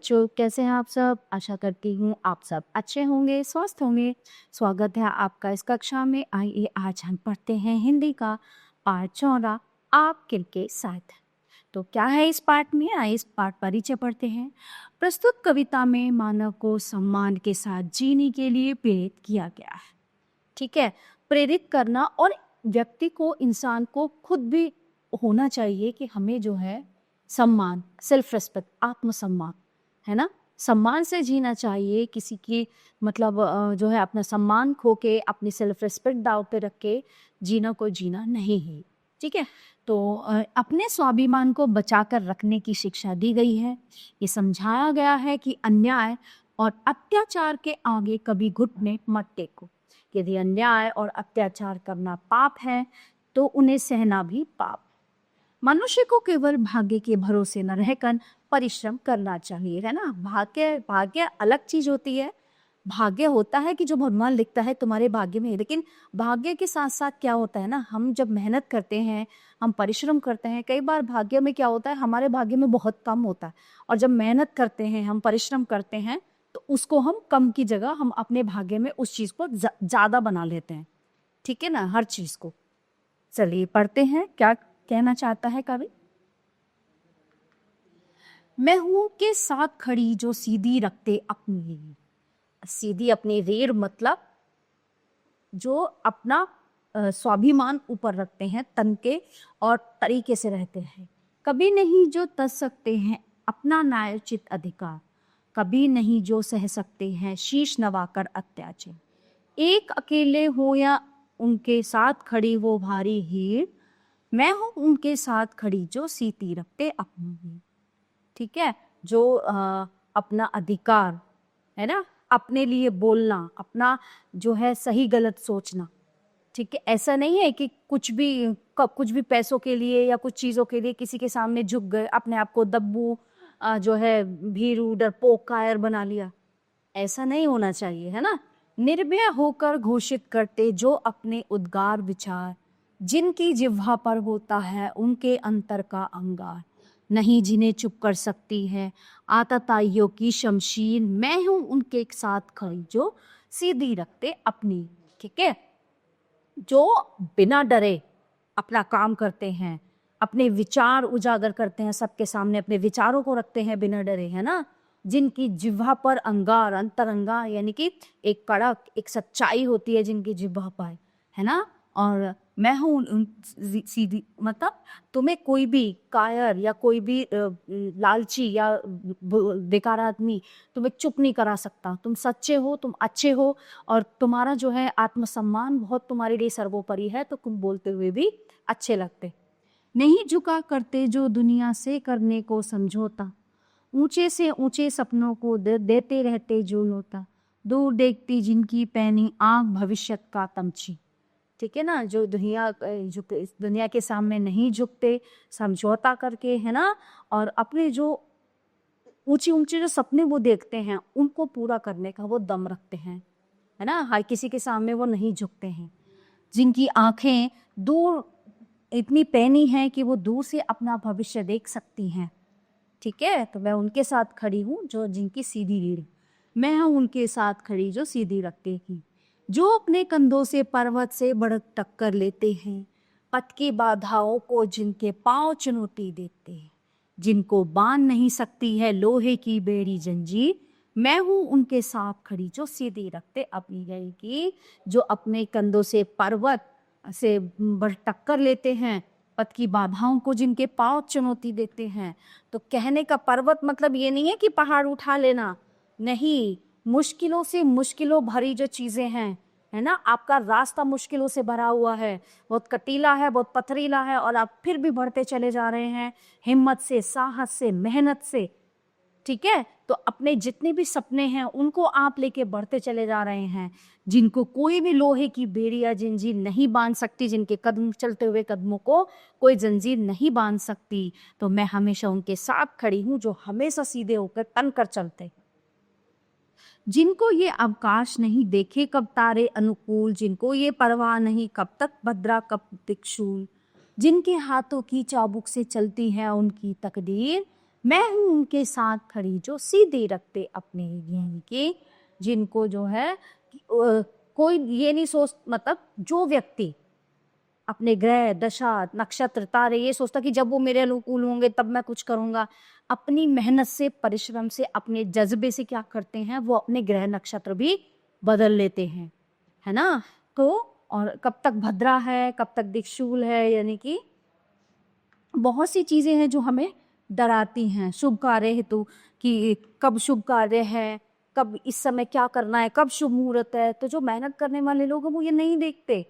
बच्चों, कैसे हैं आप सब? आशा करती हूँ आप सब अच्छे होंगे, स्वस्थ होंगे। स्वागत है आपका इस कक्षा में। आइए आज हम पढ़ते हैं हिंदी का पाठ 14 आप किनके साथ। तो क्या है इस पाठ में? आइए इस पाठ परिचय पढ़ते हैं। प्रस्तुत कविता में मानव को सम्मान के साथ जीने के लिए प्रेरित किया गया है। ठीक है, प्रेरित करना और व्यक्ति को, इंसान को खुद भी होना चाहिए कि हमें जो है सम्मान, सेल्फ रिस्पेक्ट, आत्मसम्मान, है ना, सम्मान से जीना चाहिए। किसी की मतलब जो है अपना सम्मान खो के, अपनी सेल्फ रिस्पेक्ट दाव पे रख के जीना कोई जीना नहीं है। ठीक है, तो अपने स्वाभिमान को बचाकर रखने की शिक्षा दी गई है। ये समझाया गया है कि अन्याय और अत्याचार के आगे कभी घुटने मत टेको। यदि अन्याय और अत्याचार करना पाप है तो उन्हें सहना भी पाप। मनुष्य को केवल भाग्य के भरोसे न रहकर परिश्रम करना चाहिए, है ना। भाग्य भाग्य अलग चीज होती है। भाग्य होता है कि जो भगवान लिखता है तुम्हारे भाग्य में है, लेकिन भाग्य के साथ साथ क्या होता है ना, हम जब मेहनत करते हैं, हम परिश्रम करते हैं, कई बार भाग्य में क्या होता है, हमारे भाग्य में बहुत कम होता है। और जब मेहनत करते हैं, हम परिश्रम करते हैं, तो उसको हम कम की जगह हम अपने भाग्य में उस चीज को ज्यादा बना लेते हैं। ठीक है ना, हर चीज को। चलिए पढ़ते हैं क्या कहना चाहता है कवि। मैं हूं के साथ खड़ी जो सीधी रखते अपनी रीढ़। सीधी अपनी रीढ़ मतलब जो अपना स्वाभिमान ऊपर रखते हैं, तन के और तरीके से रहते हैं। कभी नहीं जो तज सकते हैं अपना न्यायोचित अधिकार। कभी नहीं जो सह सकते हैं शीश नवाकर अत्याचार। एक अकेले हो या उनके साथ खड़ी वो भारी भीड़। मैं हूं उनके साथ खड़ी जो सीती रखते अपनी रीढ़। ठीक है, जो अपना अधिकार, है ना, अपने लिए बोलना, अपना जो है सही गलत सोचना। ठीक है, ऐसा नहीं है कि कुछ भी पैसों के लिए या कुछ चीजों के लिए किसी के सामने झुक गए, अपने आप को दब्बू, जो है भीरू, डरपोक, कायर बना लिया। ऐसा नहीं होना चाहिए, है ना। निर्भय होकर घोषित करते जो अपने उद्गार विचार। जिनकी जिह्वा पर होता है उनके अंतर का अंगार। नहीं जिन्हें चुप कर सकती है आतताइयों की शमशीर। मैं हूं उनके साथ खड़ी जो सीधी रखते अपनी। ठीक है, जो बिना डरे अपना काम करते हैं, अपने विचार उजागर करते हैं, सबके सामने अपने विचारों को रखते हैं बिना डरे, है ना। जिनकी जिह्वा पर अंगार, अंतरंगार, यानी कि एक कड़क, एक सच्चाई होती है जिनकी जिह्वा पर, है ना। और मैं हूं सीधी मतलब तुम्हें कोई भी कायर या कोई भी लालची या बेकार आदमी तुम्हें चुप नहीं करा सकता। तुम सच्चे हो, तुम अच्छे हो, और तुम्हारा जो है आत्मसम्मान बहुत तुम्हारे लिए सर्वोपरि है, तो तुम बोलते हुए भी अच्छे लगते। नहीं झुका करते जो दुनिया से करने को समझौता। ऊंचे से ऊंचे सपनों को देते रहते जो न्योता। दूर देखती जिनकी पैनी आंख भविष्य का तमची। ठीक है ना, जो इस दुनिया के सामने नहीं झुकते, समझौता करके, है ना, और अपने जो ऊंचे ऊंचे जो सपने वो देखते हैं उनको पूरा करने का वो दम रखते हैं, है ना। हर किसी के सामने वो नहीं झुकते हैं। जिनकी आंखें दूर इतनी पैनी हैं कि वो दूर से अपना भविष्य देख सकती हैं। ठीक है, तो मैं उनके साथ खड़ी हूँ जो जिनकी सीधी रीढ़। मैं हूँ उनके साथ खड़ी जो सीधी रखते हैं। जो अपने कंधों से पर्वत से बढ़त टक्कर लेते हैं। पथ की बाधाओं को जिनके पांव चुनौती देते हैं। जिनको बांध नहीं सकती है लोहे की बेड़ी जंजीर। मैं हूं उनके साथ खड़ी जो सीधी रखते अपनी रीढ़ की। जो अपने कंधों से पर्वत से टक्कर लेते हैं, पथ की बाधाओं को जिनके पांव चुनौती देते हैं। तो कहने का पर्वत मतलब ये नहीं है कि पहाड़ उठा लेना, नहीं। मुश्किलों से मुश्किलों भरी जो चीजें हैं, है ना, आपका रास्ता मुश्किलों से भरा हुआ है, बहुत कटीला है, बहुत पथरीला है, और आप फिर भी बढ़ते चले जा रहे हैं हिम्मत से, साहस से, मेहनत से। ठीक है, तो अपने जितने भी सपने हैं उनको आप लेके बढ़ते चले जा रहे हैं। जिनको कोई भी लोहे की बेड़ी या जंजीर नहीं बांध सकती, जिनके कदम, चलते हुए कदमों को कोई जंजीर नहीं बांध सकती, तो मैं हमेशा उनके साथ खड़ी हूं जो हमेशा सीधे होकर तन कर चलते। जिनको ये अवकाश नहीं देखे कब तारे अनुकूल। जिनको ये परवाह नहीं कब तक भद्रा कब त्रिशूल। जिनके हाथों की चाबुक से चलती है उनकी तकदीर। मैं हूँ उनके साथ खड़ी जो सीधे रखते अपने, यानी कि जिनको जो है कोई ये नहीं सोच, मतलब जो व्यक्ति अपने ग्रह दशा नक्षत्र तारे ये सोचता कि जब वो मेरे अनुकूल होंगे तब मैं कुछ करूंगा, अपनी मेहनत से परिश्रम से अपने जज्बे से क्या करते हैं, वो अपने ग्रह नक्षत्र भी बदल लेते हैं, है ना। तो और कब तक भद्रा है, कब तक दिक्शूल है, यानी कि बहुत सी चीजें हैं जो हमें डराती हैं। शुभ कार्य हेतु कि कब शुभ कार्य है, कब इस समय क्या करना है, कब शुभ मुहूर्त है, तो जो मेहनत करने वाले लोग हैं वो ये नहीं देखते,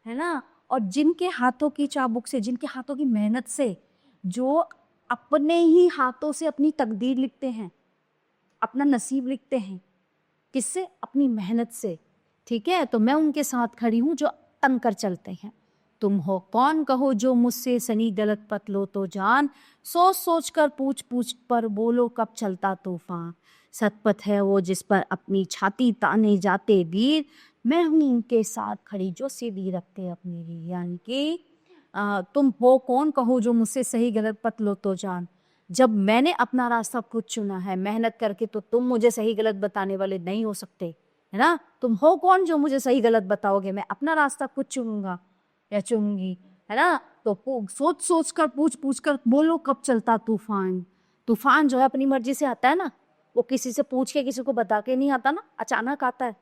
है ना। और जिनके हाथों की चाबुक से, जिनके हाथों की मेहनत से, जो अपने ही हाथों से अपनी तकदीर लिखते हैं, अपना नसीब लिखते हैं, किससे, अपनी मेहनत से, ठीक है। तो मैं उनके साथ खड़ी हूँ जो तन कर चलते हैं। तुम हो कौन कहो जो मुझसे सनी गलत पत लो तो जान, सोच सोच कर पूछ पूछ पर बोलो कब चलता तूफान। सतपथ है वो जिस पर अपनी छाती ताने जाते वीर, मैं हूँ उनके साथ खड़ी जो सीधी रखते अपनी रीढ़। यानी कि तुम हो कौन कहो जो मुझसे सही गलत पत लो तो जान। जब मैंने अपना रास्ता खुद चुना है मेहनत करके, तो तुम मुझे सही गलत बताने वाले नहीं हो सकते, है ना। तुम हो कौन जो मुझे सही गलत बताओगे, मैं अपना रास्ता खुद चुनूंगा या चुनूंगी, है ना। तो सोच सोच कर पूछ पूछ कर बोलो कब चलता तूफान। तूफान जो है अपनी मर्जी से आता है ना, वो किसी से पूछ के किसी को बता के नहीं आता ना, अचानक आता है।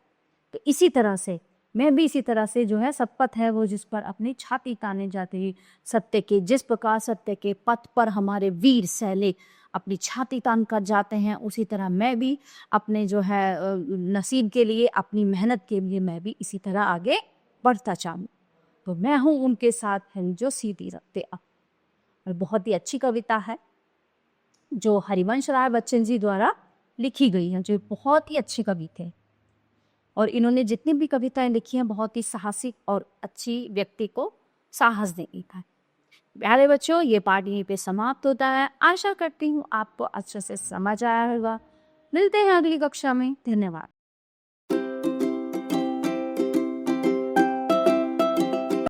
तो इसी तरह से मैं भी इसी तरह से जो है, सतपथ है वो जिस पर अपनी छाती ताने जाते ही, सत्य के जिस प्रकार सत्य के पथ पर हमारे वीर सैनिक अपनी छाती तान कर जाते हैं, उसी तरह मैं भी अपने जो है नसीब के लिए, अपनी मेहनत के लिए मैं भी इसी तरह आगे बढ़ता चाहूँ। तो मैं हूँ उनके साथ हैं जो सीधी रखते अब। और बहुत ही अच्छी कविता है जो हरिवंश राय बच्चन जी द्वारा लिखी गई है, जो बहुत ही अच्छे कवि थे। और इन्होंने जितनी भी कविताएं लिखी हैं बहुत ही साहसिक और अच्छी व्यक्ति को साहस देने का है। प्यारे बच्चों, ये पाठ यहीं पे समाप्त होता है। आशा करती हूँ आपको अच्छे से समझ आया होगा। मिलते हैं अगली कक्षा में। धन्यवाद।